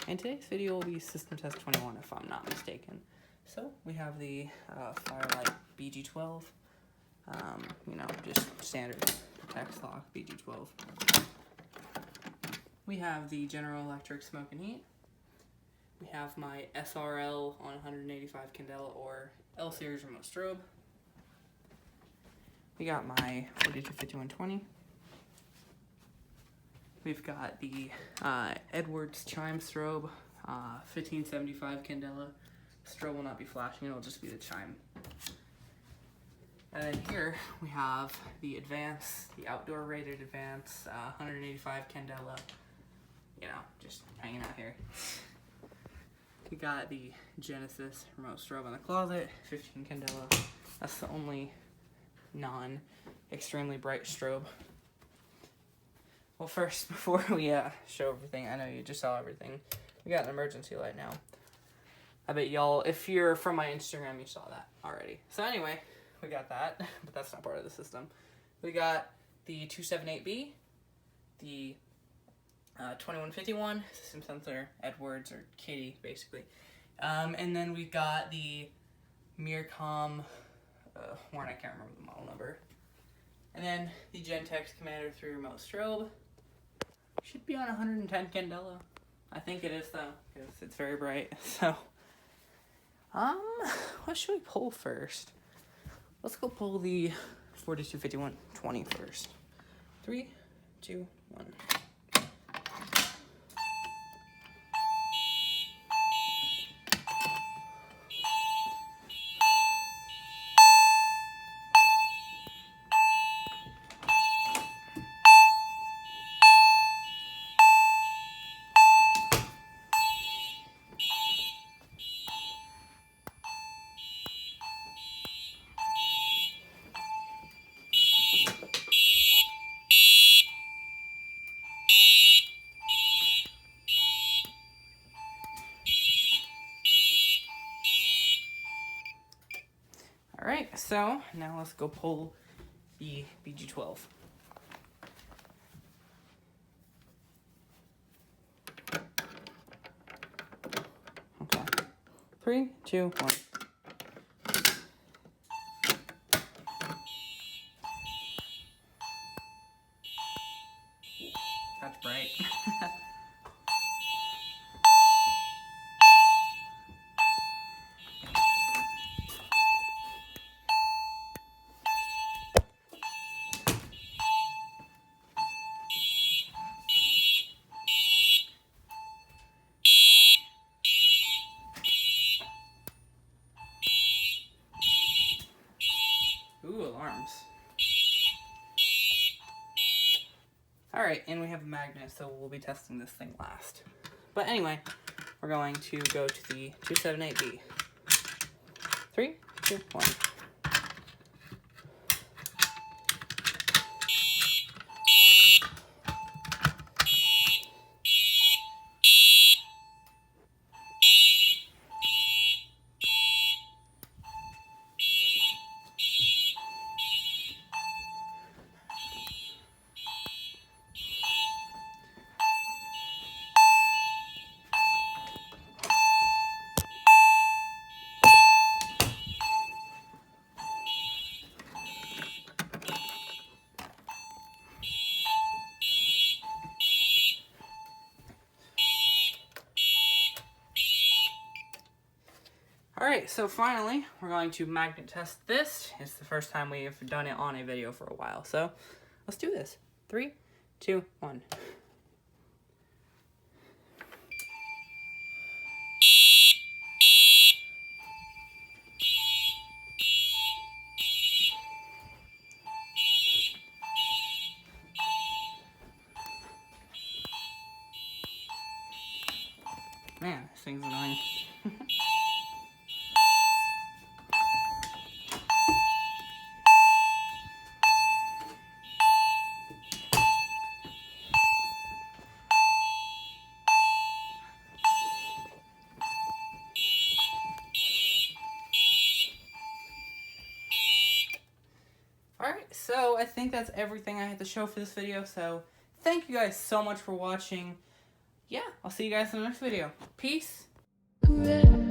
And today's video will be System Test 21 if I'm not mistaken. So we have the Firelight BG12, you know, just standard Texlock BG12. We have the General Electric Smoke and Heat. We have my SRL on 185 Candela or L series remote strobe. We got my 425120. We've got the Edwards chime strobe, 1575 Candela. Strobe will not be flashing, it'll just be the chime. And then here we have the Advance, the outdoor rated Advance, 185 Candela. You know, just hanging out here. We got the Genesis remote strobe in the closet, 15 Candela. That's the only non-extremely bright strobe. Well, first, before we show everything, I know you just saw everything. We got an emergency light now. I bet y'all, if you're from my Instagram, you saw that already. So anyway, we got that, but that's not part of the system. We got the 278B, the 2151, system sensor, Edwards, or Kitty, basically. And then we got the Mircom, one, I can't remember the model number. And then the Gentex Commander 3 remote strobe. Should be on 110 Candela. I think it is though, because it's very bright. So, what should we pull first? Let's go pull the 425120 first. 3, 2, 1. Alright, so now let's go pull the BG12. Okay. 3, 2, 1. That's bright. Ooh, alarms. Alright, and we have a magnet, so we'll be testing this thing last. But anyway, we're going to go to the 278B. 3, 2, 1. Alright, so finally, we're going to magnet test this. It's the first time we've done it on a video for a while, so let's do this. 3, 2, 1. Man, this thing's annoying. Alright, so I think that's everything I had to show for this video, so thank you guys so much for watching. yeah, I'll see you guys in the next video. Peace. Red.